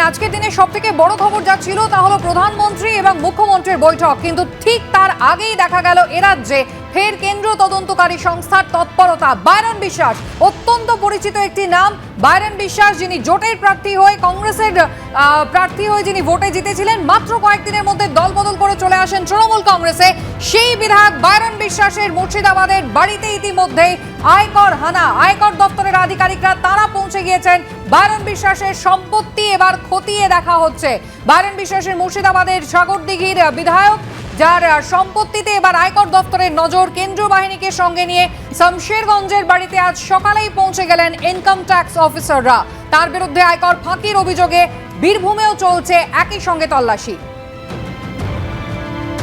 আজকের দিনে সবথেকে বড় খবর যা ছিল তা হলো প্রধানমন্ত্রী এবং মুখ্যমন্ত্রীর বৈঠক, কিন্তু ঠিক তার আগেই দেখা গেল এ রাজ্যে ফের কেন্দ্রীয় তদন্তকারী সংস্থার তৎপরতা। বাইরন বিশ্বাস অত্যন্ত পরিচিত একটি নাম। বাইরন বিশ্বাস, যিনি জোটের প্রার্থী হয়ে কংগ্রেসের প্রার্থী হয়ে যিনি ভোটে জিতেছিলেন, মাত্র কয়েকদিনের মধ্যে দলবদল করে চলে আসেন তৃণমূল কংগ্রেসে। সেই বিধায়ক বাইরন বিশ্বাসের মুর্শিদাবাদের বাড়িতে ইতিমধ্যেই আয়কর হানা। আয়কর দপ্তরের আধিকারিকরা তারা পৌঁছে গিয়েছেন। বাইরন বিশ্বাসের সম্পত্তি এবার খতিয়ে দেখা হচ্ছে। বাইরন বিশ্বাসের মুর্শিদাবাদের সাগরদিঘির বিধায়ক, যার সম্পত্তিতে এবার আয়কর দপ্তরের নজর। কেন্দ্রীয় বাহিনীকে সঙ্গে নিয়ে শমশেরগঞ্জের বাড়িতে আজ সকালেই পৌঁছে গেলেন ইনকাম ট্যাক্স অফিসাররা। তার বিরুদ্ধে আয়কর ফাঁকির অভিযোগে বীরভূমেও চলছে একই সঙ্গে তল্লাশি।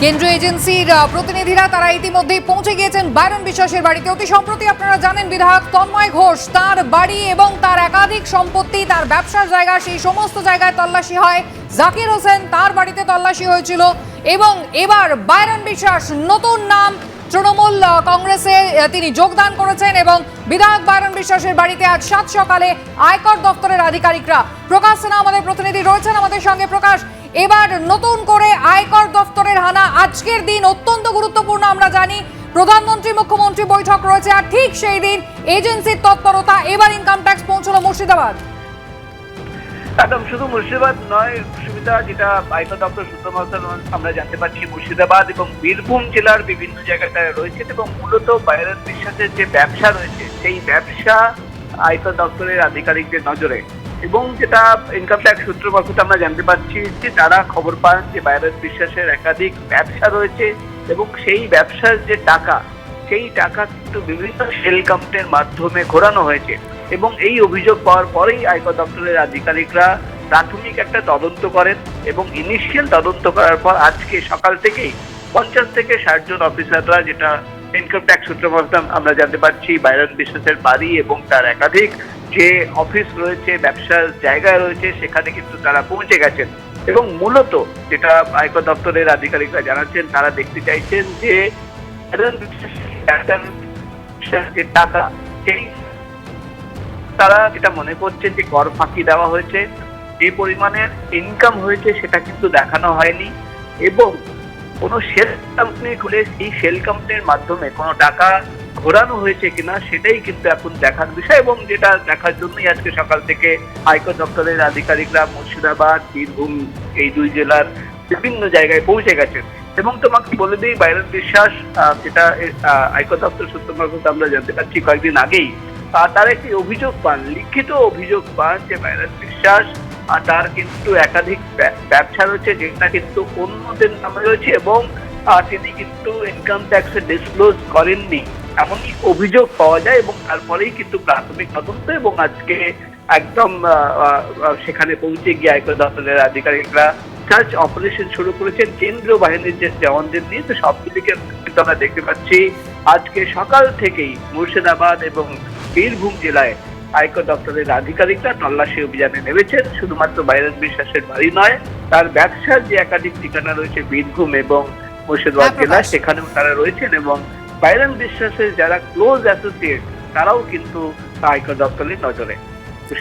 কেন্দ্রীয় এজেন্সির প্রতিনিধিরা তারা ইতিমধ্যেই পৌঁছে গিয়েছেন বাইরন বিশ্বাসের বাড়িতে। অতি সম্প্রতি আপনারা জানেন বিধায়ক তন্ময় ঘোষ, তার বাড়ি এবং তার একাধিক সম্পত্তি, তার ব্যবসার জায়গা, সেই সমস্ত জায়গায় তল্লাশি হয়। জাকির হোসেন, তার বাড়িতে তল্লাশি হয়েছিল। এবং এবার বাইরন বিশ্বাস, নতুন নাম, তৃণমূল কংগ্রেসে তিনি যোগদান করেছেন এবং বিধায়ক বাইরন বিশ্বাসের বাড়িতে আজ 7 সকালে আয়কর দপ্তরের আধিকারিকরা। প্রকাশ সিনহা আমাদের প্রতিনিধি রয়েছেন আমাদের সঙ্গে। প্রকাশ, এবার নতুন করে আয়কর দপ্তরের হানা। আজকের দিন অত্যন্ত গুরুত্বপূর্ণ, আমরা জানি প্রধানমন্ত্রী মুখ্যমন্ত্রী বৈঠক রয়েছে, আর ঠিক সেই দিন এজেন্সির তৎপরতা। এবার ইনকাম ট্যাক্স পৌঁছলো মুর্শিদাবাদ। একদম, শুধু মুর্শিদাবাদ নয়, সুবিধা যেটা আয়কর দপ্তর সূত্র মারফত আমরা জানতে পারছি, মুর্শিদাবাদ এবং বীরভূম জেলার বিভিন্ন জায়গাটায় রয়েছে এবং মূলত বাইরন বিশ্বাসের যে ব্যবসা রয়েছে সেই ব্যবসা আয়কর দপ্তরের আধিকারিকদের নজরে। এবং যেটা ইনকাম ট্যাক্স সূত্র মারফত আমরা জানতে পারছি যে তারা খবর পান যে বাইরন বিশ্বাসের একাধিক ব্যবসা রয়েছে এবং সেই ব্যবসার যে টাকা, সেই টাকা কিন্তু বিভিন্ন সেল কাউন্টের মাধ্যমে ঘোরানো হয়েছে। এবং এই অভিযোগ পাওয়ার পরেই আয়কর দপ্তরের আধিকারিকরা প্রাথমিক একটা তদন্ত করেন এবং ইনিশিয়াল তদন্ত করার পর আজকে সকাল থেকেই 50 থেকে 60 জন অফিসাররা, যেটা ইনকাম ট্যাক্স সূত্র মারফত আমরা জানতে পারছি, বাইরন বিশ্বাসের বাড়ি এবং তার একাধিক যে অফিস রয়েছে, ব্যবসার জায়গায় রয়েছে, সেখানে কিন্তু তারা পৌঁছে গেছেন। এবং মূলত যেটা আয়কর দপ্তরের আধিকারিকরা জানাচ্ছেন, তারা দেখতে চাইছেন যে টাকা, সেই তারা যেটা মনে করছেন যে কর ফাঁকি দেওয়া হয়েছে, যে পরিমাণের ইনকাম হয়েছে সেটা কিন্তু দেখানো হয়নি এবং কোনো সেল কোম্পানি খুলে সেই সেল কোম্পানির মাধ্যমে কোনো টাকা ঘোরানো হয়েছে কিনা সেটাই কিন্তু এখন দেখার বিষয়। এবং যেটা দেখার জন্যই আজকে সকাল থেকে আয়কর দপ্তরের আধিকারিকরা মুর্শিদাবাদ, বীরভূম এই দুই জেলার বিভিন্ন জায়গায় পৌঁছে গেছেন। এবং তোমাকে বলে দিই, বাইরন বিশ্বাস, যেটা আয়কর দপ্তর সূত্র মারফত আমরা জানতে পারছি কয়েকদিন আগেই তার একটি অভিযোগ পান, লিখিত অভিযোগ পান যে বাইরন বিশ্বাস তার কিন্তু একাধিক ব্যবসা রয়েছে যেটা কিন্তু অন্যদের নামে রয়েছে এবং তিনি কিন্তু ইনকাম ট্যাক্সে ডিসক্লোজ করেননি, এমনই অভিযোগ পাওয়া যায়। এবং তারপরেই কিন্তু প্রাথমিক তদন্ত এবং আজকে একদম সেখানে পৌঁছে গিয়ে আয়কর দপ্তরের আধিকারিকরা সার্চ অপারেশন শুরু করেছেন কেন্দ্রীয় বাহিনীর যে জওয়ানদের নিয়ে। তো সব দিকে কিন্তু আমরা দেখতে পাচ্ছি আজকে সকাল থেকেই মুর্শিদাবাদ এবং বীরভূম জেলায় আয়কর দপ্তরের আধিকারিকরা তল্লাশি অভিযানে নেমেছেন। শুধুমাত্র বাইরন বিশ্বাসের বাড়ি নয়, তার ব্যবসার যে একাধিক ঠিকানা রয়েছে বীরভূম এবং মুর্শিদাবাদ জেলায়, সেখানেও তারা রয়েছেন। এবং বাইরন বিশ্বাসের যারা ক্লোজ অ্যাসোসিয়েট তারাও কিন্তু আয়কর দপ্তরের নজরে।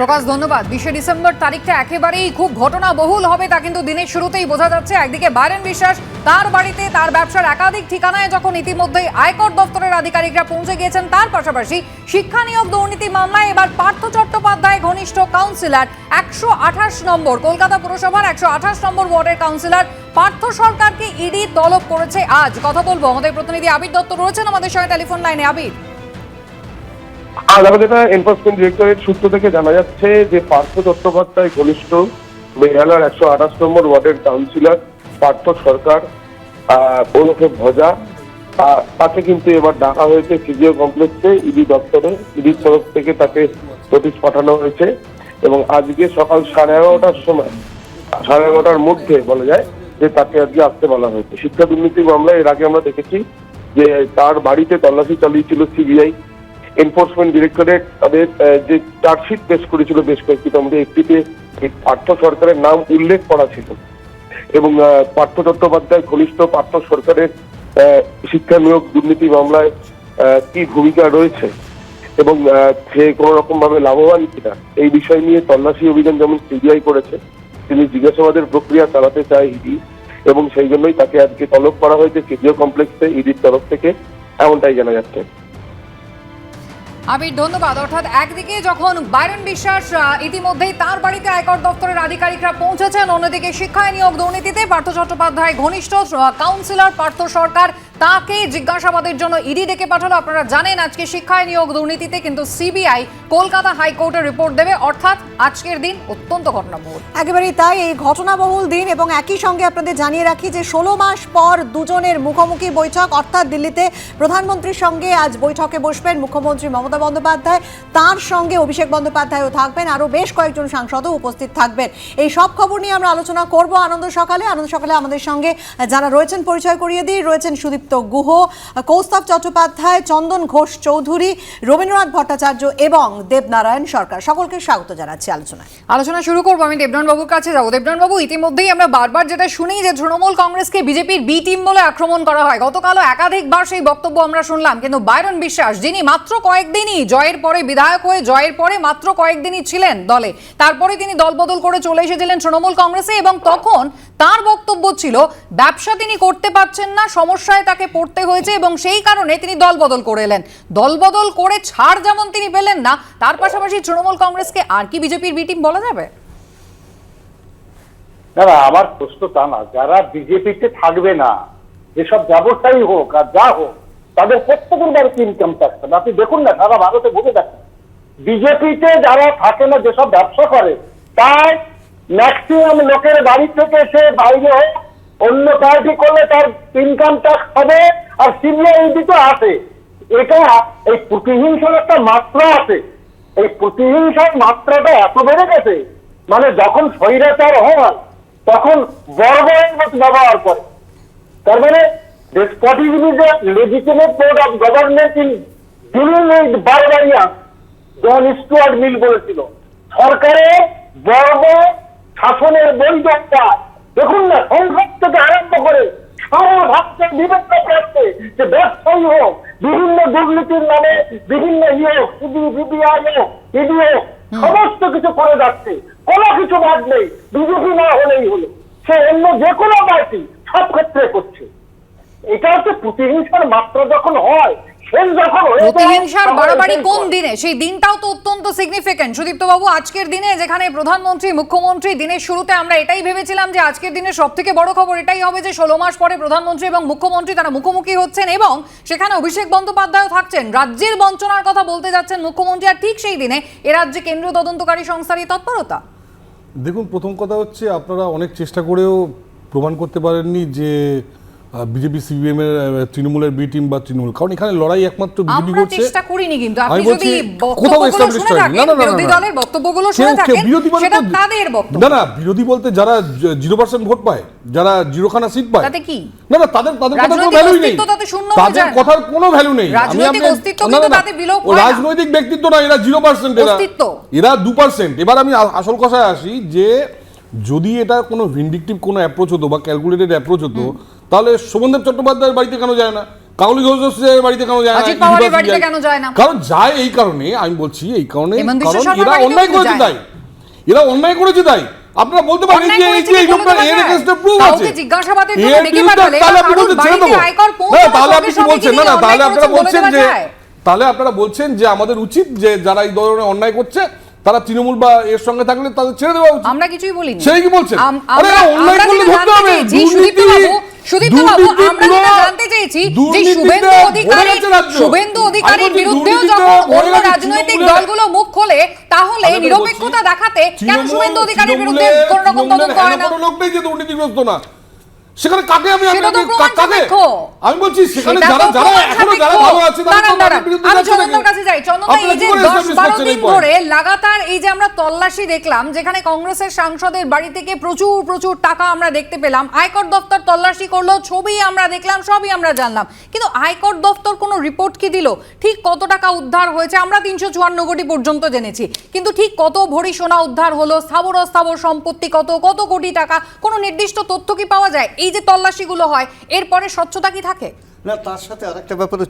প্রকাশ, ধন্যবাদ। 20 ডিসেম্বর তারিখটা একেবারেই খুব ঘটনা বহুল হবে, তা কিন্তু দিনের শুরুতেই বোঝা যাচ্ছে। একদিকে বাইরন বিশ্বাস, তার বাড়িতে তার ব্যবসার একাধিক ঠিকানায় যখন ইতিমধ্যেই আয়কর দপ্তরের আধিকারিকরা পৌঁছে গিয়েছেন, তার পাশাপাশি শিক্ষা নিয়োগ দুর্নীতি মামলায় এবার পার্থ চট্টোপাধ্যায় ঘনিষ্ঠ কাউন্সিলর, 128 নম্বর কলকাতা পুরসভার 128 নম্বর ওয়ার্ডের কাউন্সিলর পার্থ সরকারকে ইডি তলব করেছে আজ। কথা বলবো, আমাদের প্রতিনিধি আবির দত্ত রয়েছেন আমাদের সঙ্গে টেলিফোন লাইনে। আবির, আমাদের এনফোর্সমেন্ট ডিরেক্টরেট সূত্র থেকে জানা যাচ্ছে যে পার্থ চট্টোপাধ্যায় ঘনিষ্ঠ বেহালার 128 নম্বর ওয়ার্ডের কাউন্সিলর পার্থ সরকার ওরফে ভজা, তাকে কিন্তু এবার ডাকা হয়েছে সিজিও কমপ্লেক্সে ইডি দপ্তরে। ইডির তরফ থেকে তাকে নোটিশ পাঠানো হয়েছে এবং আজকে সকাল 11:30টার সময়, 11:30টার মধ্যে বলা যায় যে তাকে আজকে আসতে বলা হয়েছে। শিক্ষা দুর্নীতি মামলায় এর আগে আমরা দেখেছি যে তার বাড়িতে তল্লাশি চালিয়েছিল সিবিআই। এনফোর্সমেন্ট ডিরেক্টরেট তাদের যে চার্জশিট পেশ করেছিল বেশ কয়েকটি, আমাদের একটিতে পার্থ সরকারের নাম উল্লেখ করা ছিল এবং পার্থ চট্টোপাধ্যায় ঘনিষ্ঠ পার্থ সরকারের শিক্ষা নিয়োগ দুর্নীতি মামলায় কি ভূমিকা রয়েছে এবং সে কোনো রকম ভাবে লাভবান কিনা এই বিষয় নিয়ে তল্লাশি অভিযান যেমন সিবিআই করেছে, তিনি জিজ্ঞাসাবাদের প্রক্রিয়া চালাতে চায় ইডি, এবং সেই জন্যই তাকে আজকে তলব করা হয়েছে কেন্দ্রীয় কমপ্লেক্সে ইডির তরফ থেকে, এমনটাই জানা যাচ্ছে। আবির, ধন্যবাদ। অর্থাৎ একদিকে যখন বাইরন বিশ্বাস ইতিমধ্যেই তার বাড়িতে আয়কর দপ্তরের আধিকারিকরা পৌঁছেছেন, অন্যদিকে শিক্ষায় নিয়োগ দুর্নীতিতে পার্থ চট্টোপাধ্যায় ঘনিষ্ঠ কাউন্সিলর পার্থ সরকার তাকে জিজ্ঞাসাবাদের জন্য ইডি ডেকে পাঠালো। আপনারা জানেন আজকে শিক্ষায় নিয়োগ দুর্নীতিতে কিন্তু সিবিআই কলকাতা হাইকোর্টের রিপোর্ট দেবে, অর্থাৎ আজকের দিন অত্যন্ত ঘটনাবহুল। একেবারেই তাই, এই ঘটনাবহুল দিন। এবং একই সঙ্গে আপনাদের জানিয়ে রাখি যে 16 মাস পর দুজনের মুখোমুখি বৈঠক, অর্থাৎ দিল্লিতে প্রধানমন্ত্রীর সঙ্গে আজ বৈঠকে বসবেন মুখ্যমন্ত্রী মমতা বন্দ্যোপাধ্যায়, তার সঙ্গে অভিষেক বন্দ্যোপাধ্যায়ও থাকবেন, আরও বেশ কয়েকজন সাংসদও উপস্থিত থাকবেন। এই সব খবর নিয়ে আমরা আলোচনা করব আনন্দ সকালে। আমাদের সঙ্গে যারা রয়েছেন পরিচয় করিয়ে দিই। রয়েছেন সুদীপ্ত গুহ, কৌস্তব চট্টোপাধ্যায়, চন্দন ঘোষ চৌধুরী, রবীন্দ্রনাথ ভট্টাচার্য এবং দেবনারায়ণ সরকার। সকলকে স্বাগত জানাচ্ছি আলোচনা শুরু করবো। আমি দেবনারায়ণ বাবুর কাছে যাবো। দেবনারায়ণ বাবু, ইতিমধ্যেই আমরা বারবার যেটা শুনি যে তৃণমূল কংগ্রেসকে বিজেপির বি টিম বলে আক্রমণ করা হয়। গতকালও একাধিকবার সেই বক্তব্য আমরা শুনলাম, কিন্তু বাইরন বিশ্বাস, যিনি মাত্র কয়েকদিনই জয়ের পরে বিধায়ক হয়ে জয়ের পরে মাত্র কয়েকদিনই ছিলেন দলে, তারপরে তিনি দলবদল করে চলে এসেছিলেন তৃণমূল কংগ্রেসে, এবং তখন তার বক্তব্য ছিল ব্যবসা তিনি করতে পারছেন না, সমস্যায় তাকে পড়তে হয়েছে এবং সেই কারণে তিনি দলবদল করে এলেন। দলবদল করে ছাড় যেমন তিনি পেলেন না, তার পাশাপাশি তৃণমূল কংগ্রেসকে আর কি বিজেপির বি টিম বলা যাবে? না, আমার প্রশ্ন তা না। যারা বিজেপিতে থাকবে না, যেসব ব্যবসায়ী হোক আর যা হোক, তাদের প্রত্যেকের বাড়িতে ইনকাম ট্যাক্স। আপনি দেখুন না, সারা ভারতে ঘুরে দেখেন, বিজেপিতে যারা থাকে না, যেসব ব্যবসা করে, তাই ম্যাক্সিমাম লোকের বাড়ি থেকে সে বাইরে হোক, অন্য পার্টি করলে তার ইনকাম ট্যাক্স হবে, আর সিবিআই তো আছে। এটা এই প্রতিহিংসার একটা মাত্রা আছে। এই প্রতিহিংসার মাত্রাটা এত বেড়ে গেছে, মানে যখন স্বৈরাচার হয় তখন বর্বরের মতো ব্যবহার করে। তার মানে despotism is a legitimate mode of government in dealing with barbarian, John Stuart Mill বলেছিল। সরকারের বর্বর শাসনের বৈধতা দেখুন না, সংসদ থেকে আরম্ভ করে সারা ভারতের বিভিন্ন প্রান্তে, যে ব্যবসায়ী হোক, বিভিন্ন দুর্নীতির নামে বিভিন্ন হোক, সিবিআই হোক, ইডি হোক, সমস্ত কিছু করে যাচ্ছে। কোনো কিছু বাদ নেই, বিজেপি না হলেই হলো, সে অন্য যে কোনো পার্টি সব ক্ষেত্রে করছে। এটা হচ্ছে প্রতিহিংসার মাত্রা যখন হয়, প্রতিহিংসার বাড়াবাড়ি কোন দিনে, সেই দিনটাও তো অত্যন্ত সিগনিফিকেন্ট। সুদীপ্ত বাবু, আজকের দিনে যেখানে প্রধানমন্ত্রী মুখ্যমন্ত্রী, দিনের শুরুতে আমরা এটাই ভেবেছিলাম যে আজকের দিনে সব থেকে বড় খবর এটাই হবে যে 16 মাস পরে প্রধানমন্ত্রী এবং মুখ্যমন্ত্রী তারা মুখোমুখি হচ্ছেন এবং সেখানে অভিষেক বন্দ্যোপাধ্যায় থাকছেন, রাজ্যের বঞ্চনার কথা বলতে যাচ্ছেন মুখ্যমন্ত্রী, আর ঠিক সেই দিনে এ রাজ্যে কেন্দ্রীয় তদন্তকারী সংস্থার এই তৎপরতা। দেখুন, প্রথম কথা হচ্ছে আপনারা অনেক চেষ্টা করেও প্রমাণ করতে পারেননি যে বিজেপি সিপিএম এর তৃণমূলের বি টিম বা তৃণমূল, কারণ এখানে লড়াই একমাত্র বিজেপি করছে। আমরা চেষ্টা করিনি, কিন্তু আপনি যদি বক্তব্যগুলো শুনে থাকেন, বিরোধী দলের বক্তব্যগুলো শুনে থাকেন, সেটা তাদের বক্তব্য। না, বিরোধী বলতে যারা 0% ভোট পায়, যারা জিরোখানা সিট পায়, তাতে কি? না, তাদের কথার কোনো ভ্যালু নেই, তাদের কথার কোনো ভ্যালু নেই। রাজনৈতিক অস্তিত্ব কিন্তু তাতে বিলোপ হয় না। রাজনৈতিক ব্যক্তিত্ব না, এরা 0%, এরা 2%। এবার আমি আসল কথায় আসি যে যদি এটা কোনো ভিন্ডিকটিভ কোনো অ্যাপ্রোচ হতো বা ক্যালকুলেটেড অ্যাপ্রোচ হতো, তাহলে শোভনদেব চট্টোপাধ্যায়ের বাড়িতে কেন যায় না, কাকলি ঘোষের বাড়িতে কেন যায় না? কারণ যায় এই কারণে, আমি বলছি এই কারণে, কারণ এরা অন্যায় করেছে তাই, এরা অন্যায় করেছে তাই। আপনারা বলতে পারেন যে এই লোকটা এর এগেইনস্টে প্রুফ আছে, জিজ্ঞাসাবাদের জন্য ডেকে পাঠালে তাহলে আপনি বলতে ছেড়ে দেব না, তাহলে আপনি কি বলছেন? না, তাহলে আপনারা বলছেন যে আমাদের উচিত যে যারা এই ধরনের অন্যায় করছে তারা তৃণমূল বা এর সঙ্গে থাকলে তাদের ছেড়ে দেওয়া উচিত। আমরা কিছুই বলিনি, সেই কি বলছেন? আরে অন্যায় করলে ধরতে হবে। সুদীপ্ত বাবু, আমরা যেটা জানতে চেয়েছি যে শুভেন্দু অধিকারীর বিরুদ্ধেও যখন অন্য রাজনৈতিক দলগুলো মুখ খোলে, তাহলে নিরপেক্ষতা দেখাতে কেন শুভেন্দু অধিকারীর বিরুদ্ধে কোন রকম তদন্ত হয় না? কোনো লোকটাই যে দুর্নীতিগ্রস্ত না, সেখানে কাকে আমি বলছি, সেখানে যারা এখনো যারা ভালো আছে তাদের বিরুদ্ধে আমি চন্দনদার কাছে যাই। চন্দনদা, এই যে 10-12 দিন ধরে লাগাতার এই যে আমরা তল্লাশি দেখলাম, যেখানে কংগ্রেসের সাংসদের বাড়ি থেকে প্রচুর টাকা আমরা দেখতে পেলাম, আয়কর দপ্তর তল্লাশি করলো, ছবি আমরা দেখলাম, সবই আমরা জানলাম, কিন্তু আয়কর দপ্তর কোনো রিপোর্ট কি দিল? ঠিক কত টাকা উদ্ধার হয়েছে? আমরা 354 কোটি পর্যন্ত জেনেছি, কিন্তু ঠিক কত ভরি সোনা উদ্ধার হলো, স্থাবর অস্থাবর সম্পত্তি কত কোটি টাকা, কোনো নির্দিষ্ট তথ্য কি পাওয়া যায়? এই যে তল্লাশিগুলো হয়, এরপরে স্বচ্ছতা কি থাকে? না, তার সাথে আরেকটা ব্যাপারে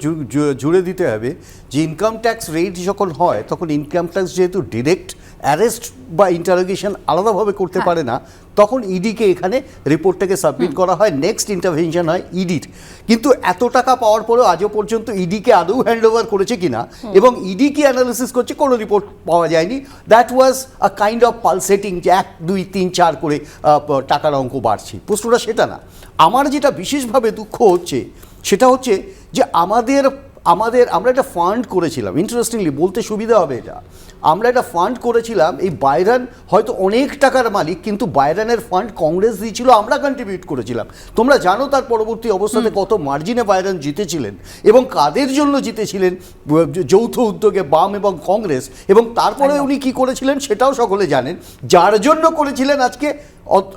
জুড়ে দিতে হবে যে ইনকাম ট্যাক্স রেট যখন হয় তখন ইনকাম ট্যাক্স যেহেতু ডিরেক্ট অ্যারেস্ট বা ইন্টারোগেশন আলাদাভাবে করতে পারে না, তখন ইডিকে এখানে রিপোর্টটাকে সাবমিট করা হয়, নেক্সট ইন্টারভেনশন হয় ইডির। কিন্তু এত টাকা পাওয়ার পরেও আজও পর্যন্ত ইডিকে আদৌ হ্যান্ড ওভার করেছে কিনা এবং ইডি কি অ্যানালিসিস করছে কোনো রিপোর্ট পাওয়া যায়নি। That was a kind of pulsating যে 1, 2, 3, 4 করে টাকার অঙ্ক বাড়ছে, প্রশ্নটা সেটা না। আমার যেটা বিশেষভাবে দুঃখ হচ্ছে সেটা হচ্ছে যে আমরা একটা ফান্ড করেছিলাম, ইন্টারেস্টিংলি বলতে সুবিধা হবে এটা, আমরা একটা ফান্ড করেছিলাম, এই বাইরান হয়তো অনেক টাকার মালিক কিন্তু বাইরানের ফান্ড কংগ্রেস দিয়েছিল, আমরা কন্ট্রিবিউট করেছিলাম। তোমরা জানো তার পরবর্তী অবস্থাতে কত মার্জিনে বাইরান জিতেছিলেন এবং কাদের জন্য জিতেছিলেন, যৌথ উদ্যোগে বাম এবং কংগ্রেস, এবং তারপরে উনি কি করেছিলেন সেটাও সকলে জানেন। যার জন্য করেছিলেন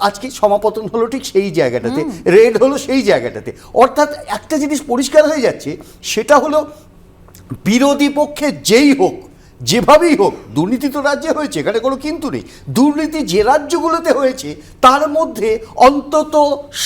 আজকে সমাপতন হলো ঠিক সেই জায়গাটাতে, রেড হলো সেই জায়গাটাতে। অর্থাৎ একটা জিনিস পরিষ্কার হয়ে যাচ্ছে, সেটা হলো বিরোধী পক্ষে যেই হোক, যেভাবেই হোক, দুর্নীতি তো রাজ্যে হয়েছে, এখানে কোনো কিন্তু নেই। দুর্নীতি যে রাজ্যগুলোতে হয়েছে তার মধ্যে অন্তত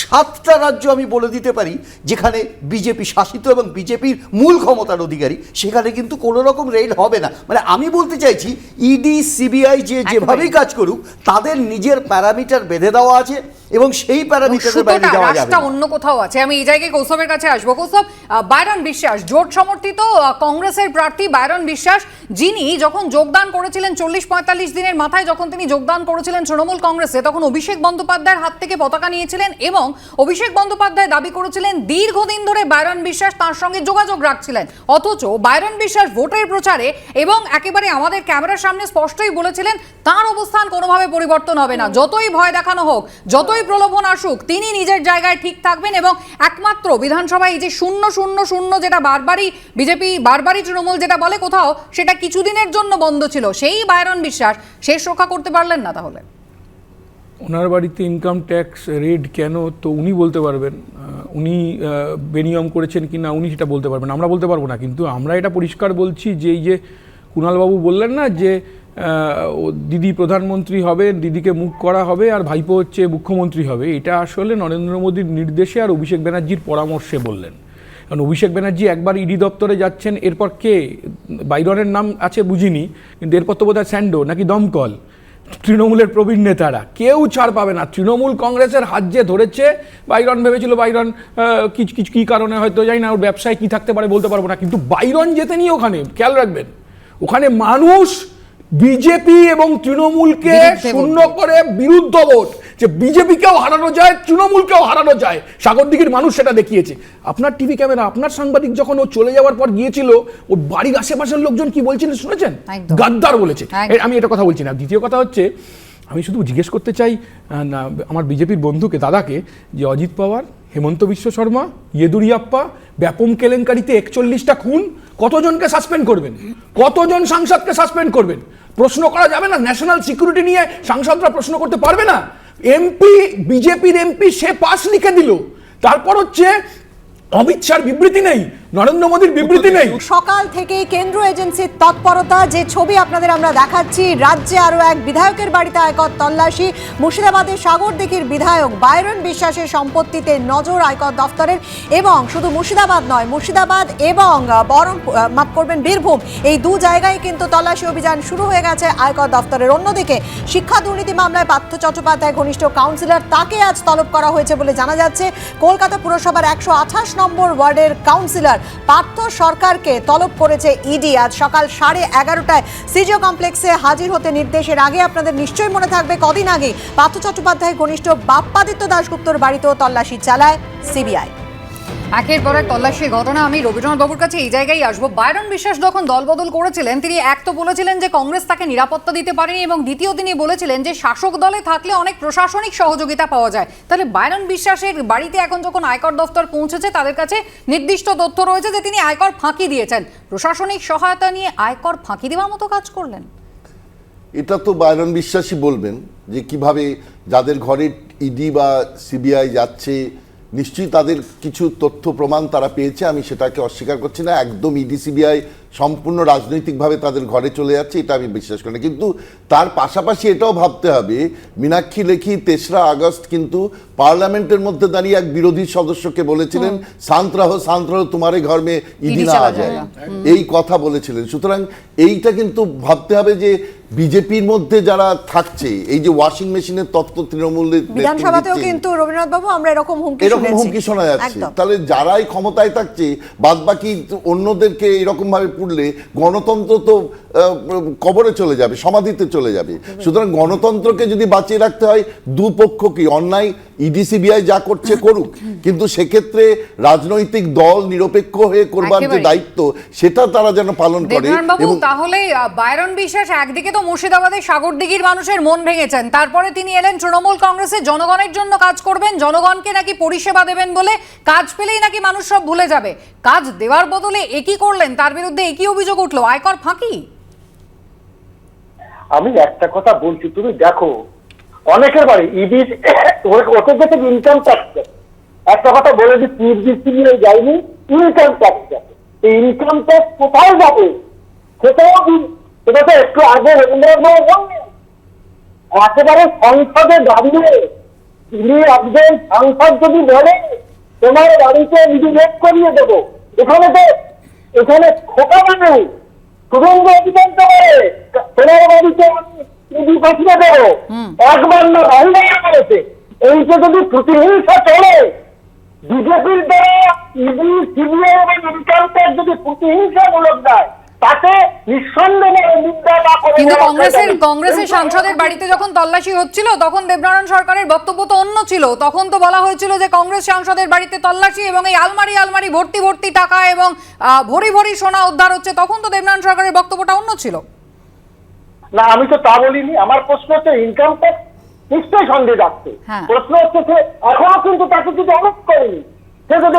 7টা রাজ্য আমি বলে দিতে পারি যেখানে বিজেপি শাসিত এবং বিজেপির মূল ক্ষমতার অধিকারী, সেখানে কিন্তু কোনো রকম রেড হবে না। মানে আমি বলতে চাইছি ইডি সিবিআই যেভাবেই কাজ করুক তাদের নিজের প্যারামিটার বেঁধে দেওয়া আছে এবং সেই প্যারামিটারের বাইরে যাওয়া যাবে না। অন্য কোথাও আছে। আমি এই জায়গায় কৌস্তবের কাছে আসবো। কৌস্তব, বাইরন বিশ্বাস জোট সমর্থিত কংগ্রেসের প্রার্থী বাইরন বিশ্বাস, যিনি যখন যোগদান করেছিলেন 40-45 দিনের মাথায় যখন তিনি যোগদান করেছিলেন তৃণমূল কংগ্রেসে, তখন অভিষেক বন্দ্যোপাধ্যায়ের হাত থেকে পতাকা নিয়েছিলেন এবং অভিষেক বন্দ্যোপাধ্যায় দাবি করেছিলেন দীর্ঘদিন ধরে বাইরন বিশ্বাস তার সঙ্গে যোগাযোগ রাখছিলেন। অথচ বাইরন বিশ্বাস ভোটের প্রচারে এবং একেবারে আমাদের ক্যামেরার সামনে স্পষ্টই বলেছিলেন তার অবস্থান কোনোভাবে পরিবর্তন হবে না, যতই ভয় দেখানো হোক, যতই প্রলোভন আসুক, তিনি নিজের জায়গায় ঠিক থাকবেন। এবং একমাত্র বিধানসভায় এই যে 0-0-0 যেটা বারবারই বিজেপি, বারবারই তৃণমূল যেটা বলে কোথাও, সেটা কিছুদিনের জন্য বন্ধ ছিল, সেই বাইরন বিশ্বাস শেষ রক্ষা করতে পারলেন না। তাহলে ওনার বাড়িতে ইনকাম ট্যাক্স রেড কেন, তো উনি বলতে পারবেন, উনি বেনিয়ম করেছেন কি না উনি সেটা বলতে পারবেন, আমরা বলতে পারবো না। কিন্তু আমরা এটা পরিষ্কার বলছি যে এই যে কুণালবাবু বললেন না যে দিদি প্রধানমন্ত্রী হবে, দিদিকে মুখ করা হবে আর ভাইপো হচ্ছে মুখ্যমন্ত্রী হবে, এটা আসলে নরেন্দ্র মোদীর নির্দেশে আর অভিষেক ব্যানার্জির পরামর্শে বললেন। কারণ অভিষেক ব্যানার্জি একবার ইডি দপ্তরে যাচ্ছেন, এরপর কে বাইরনের নাম আছে বুঝিনি, কিন্তু এরপর তো বোধহয় স্যান্ডো নাকি দমকল, তৃণমূলের প্রবীণ নেতারা কেউ ছাড় পাবে না। তৃণমূল কংগ্রেসের হাত যে ধরেছে, বাইরন ভেবেছিল বাইরন কী কারণে হয়তো জানি না, ওর ব্যবসায় কী থাকতে পারে বলতে পারবো না, কিন্তু বাইরন জেতেনি ওখানে, খেয়াল রাখবেন। ওখানে মানুষ বিজেপি এবং তৃণমূলকে শূন্য করে বিরুদ্ধ ভোট, যে বিজেপিকেও হারানো যায়, তৃণমূলকেও হারানো যায়, সাগরদিঘির মানুষ সেটা দেখিয়েছে। আপনার টিভি ক্যামেরা, আপনার সাংবাদিক যখন ও চলে যাওয়ার পর গিয়েছিল, ওর বাড়ির আশেপাশের লোকজন কি বলছিলেন শুনেছেন? গাদ্দার বলেছে। আমি এটা কথা বলছি না। দ্বিতীয় কথা হচ্ছে, আমি শুধু জিজ্ঞেস করতে চাই না আমার বিজেপির বন্ধুকে, দাদাকে, যে অজিত পাওয়ার, হেমন্ত বিশ্ব শর্মা, ইয়েদুরিয়াপ্পা, ব্যাপম কেলেঙ্কারিতে 41টা খুন, কতজনকে সাসপেন্ড করবেন? কতজন সাংসদকে সাসপেন্ড করবেন? প্রশ্ন করা যাবে না? ন্যাশনাল সিকিউরিটি নিয়ে সাংসদরা প্রশ্ন করতে পারবে না? এমপি, বিজেপির এমপি, সে পাস লিখে দিল, তারপর হচ্ছে অমিত শাহর বিবৃতি নেই, নরেন্দ্র মোদীর বিবৃতি নেই। সকাল থেকে কেন্দ্র এজেন্সির তৎপরতা, যে ছবি আপনাদের আমরা দেখাচ্ছি, রাজ্যে আরো এক বিধায়কের বাড়িতে আয়কর তল্লাশি, মুর্শিদাবাদের সাগরদিঘির বিধায়ক বাইরন বিশ্বাসের সম্পত্তিতে নজর আয়কর দফতরের। এবং শুধু মুর্শিদাবাদ নয়, মুর্শিদাবাদ এবং বীরভূম, এই দু জায়গায় কিন্তু তল্লাশি অভিযান শুরু হয়ে গেছে আয়কর দফতরের। অন্যদিকে শিক্ষা দুর্নীতি মামলায় পার্থ চট্টোপাধ্যায় ঘনিষ্ঠ কাউন্সিলর, তাকে আজ তলব করা হয়েছে বলে জানা যাচ্ছে। কলকাতা পুরসভার 128 নম্বর ওয়ার্ডের কাউন্সিলর পার্থ সরকারকে তলব করেছে ইডি। আজ সকাল 11:30টায় সিজিও কমপ্লেক্সে হাজির হতে নির্দেশের আগে আপনাদের নিশ্চয়ই মনে থাকবে কদিন আগে পার্থ চট্টোপাধ্যায় ঘনিষ্ঠ বাপ্পাদিত্য দাশগুপ্তর বাড়িতেও তল্লাশি চালায় সিবিআই। একের পর এক তল্লাশির ঘটনা। আমি রবীন্দ্রনাথ বাবুর কাছে এই জায়গায় আসবো। বাইরন বিশ্বাস যখন দলবদল করেছিলেন, তিনি এক তো বলেছিলেন যে কংগ্রেস তাকে নিরাপত্তা দিতে পারেনি, এবং দ্বিতীয় তিনি বলেছিলেন যে শাসক দলে থাকলে অনেক প্রশাসনিক সহযোগিতা পাওয়া যায়। তাহলে বাইরন বিশ্বাসের বাড়িতে এখন যখন আয়কর দফতর পৌঁছেছে, তাদের কাছে নির্দিষ্ট তথ্য রয়েছে যে তিনি আয়কর ফাঁকি দিয়েছেন। প্রশাসনিক সহায়তা নিয়ে আয়কর ফাঁকি দেওয়ার মতো কাজ করলেন। এটা তো বাইরন বিশ্বাসই বলবেন যে কিভাবে যাদের ঘরে ইডি বা সিবিআই যাচ্ছে নিশ্চয়ই তাদের কিছু তথ্য প্রমাণ তারা পেয়েছে, আমি সেটাকে অস্বীকার করছি না। একদম ইডি সিবিআই সম্পূর্ণ রাজনৈতিকভাবে তাদের ঘরে চলে যাচ্ছে, এটা আমি বিশ্বাস করি না। কিন্তু তার পাশাপাশি এটাও ভাবতে হবে, মীনাক্ষী লেখি 3রা আগস্ট কিন্তু পার্লামেন্টের মধ্যে দাঁড়িয়ে এক বিরোধী সদস্যকে বলেছিলেন শান্ত রহো তোমারে ঘর মে ইডি না আ যায়, এই কথা বলেছিলেন। সুতরাং এইটা কিন্তু ভাবতে হবে যে বিজেপির মধ্যে যারা থাকছে, এই যে ওয়াশিং মেশিনের তত্ত্ব তৃণমূলের বিধানসভাতেও কিন্তু রবীন্দ্রনাথ বাবু আমরা এরকম হুমকি শোনা যাচ্ছে। একদম। তাহলে যারাই ক্ষমতায় থাকছে বাদ বাকি অন্যদেরকে এরকম ভাবে পুড়লে গণতন্ত্র তো কবরে চলে যাবে, সমাধিতে চলে যাবে। সুতরাং গণতন্ত্রকে যদি বাঁচিয়ে রাখতে হয়, দুপক্ষ কি অন্যায় ইডি সিবিআই যা করছে করুক, কিন্তু সেক্ষেত্রে রাজনৈতিক দল নিরপেক্ষ হয়ে করবার যে একেবারেই। দায়িত্ব সেটা তারা যেন পালন করে। দেবনারায়ণ বাবু, তাহলে বাইরন বিশ্বাস একদিকে তো মুর্শিদাবাদের সাগরদিঘির মানুষের মন ভেঙেছেন, তারপরে তিনি এলেন তৃণমূল কংগ্রেসে, জনগণের জন্য কাজ করবেন, জনগণকে নাকি পরিষেবা দেবেন বলে, কাজ পেলেই নাকি মানুষ সব ভুলে যাবে। কাজ দেওয়ার বদলে একই করলেন, তার বিরুদ্ধে একই অভিযোগ উঠলো, আয়কর ফাঁকি। আমি একটা কথা বলছি, তুমি দেখো অনেকের বাড়ি ইডি ওকে যেতে ইনকাম ট্যাক্স, একটা কথা বলে দিচ্ছি, ইডি যায়নি, ইনকাম ট্যাক্স যাবে। এই ইনকাম ট্যাক্স কোথায় যাবে সেটা তো একটু আগে রবীন্দ্রনাথ বললেন। একেবারে সংসদে দাঁড়িয়ে তিনি একজন সাংসদ যদি বলে তোমার বাড়িতে ইডি রেড করিয়ে দেবো, এখানে খোকা নেই, শুভেন্দু অধিকার করে তোমার বাড়িতে ইডি পাঠিয়ে দেবো, একবার না বাংলায় করেছে। এইটা যদি প্রতিহিংসা চলে, বিজেপির দ্বারা ইডি সিবিআই এবং ইনকাম ট্যাক্স যদি প্রতিহিংসামূলক দেয়, তাতে নিঃসন্দেহে নিন্দা না করে। কিন্তু কংগ্রেসের সাংসদের বাড়িতে যখন তল্লাশি হচ্ছিল তখন দেবনারায়ণ সরকারের বক্তব্য তো অন্য ছিল। তখন তো বলা হয়েছিল যে কংগ্রেস সাংসদের বাড়িতে তল্লাশি এবং এই আলমারি ভর্তি ভর্তি টাকা এবং ভরি ভরি সোনা উদ্ধার হচ্ছে, তখন তো দেবনারায়ণ সরকারের বক্তব্যটা অন্য ছিল। না, আমি তো তা বলিনি। আমার প্রশ্ন হচ্ছে ইনকাম ট্যাক্স নিশ্চয়ই সন্দেহ রাখছে। প্রশ্ন হচ্ছে এখনো কিন্তু তাকে যদি অনেক করেনি, সে যদি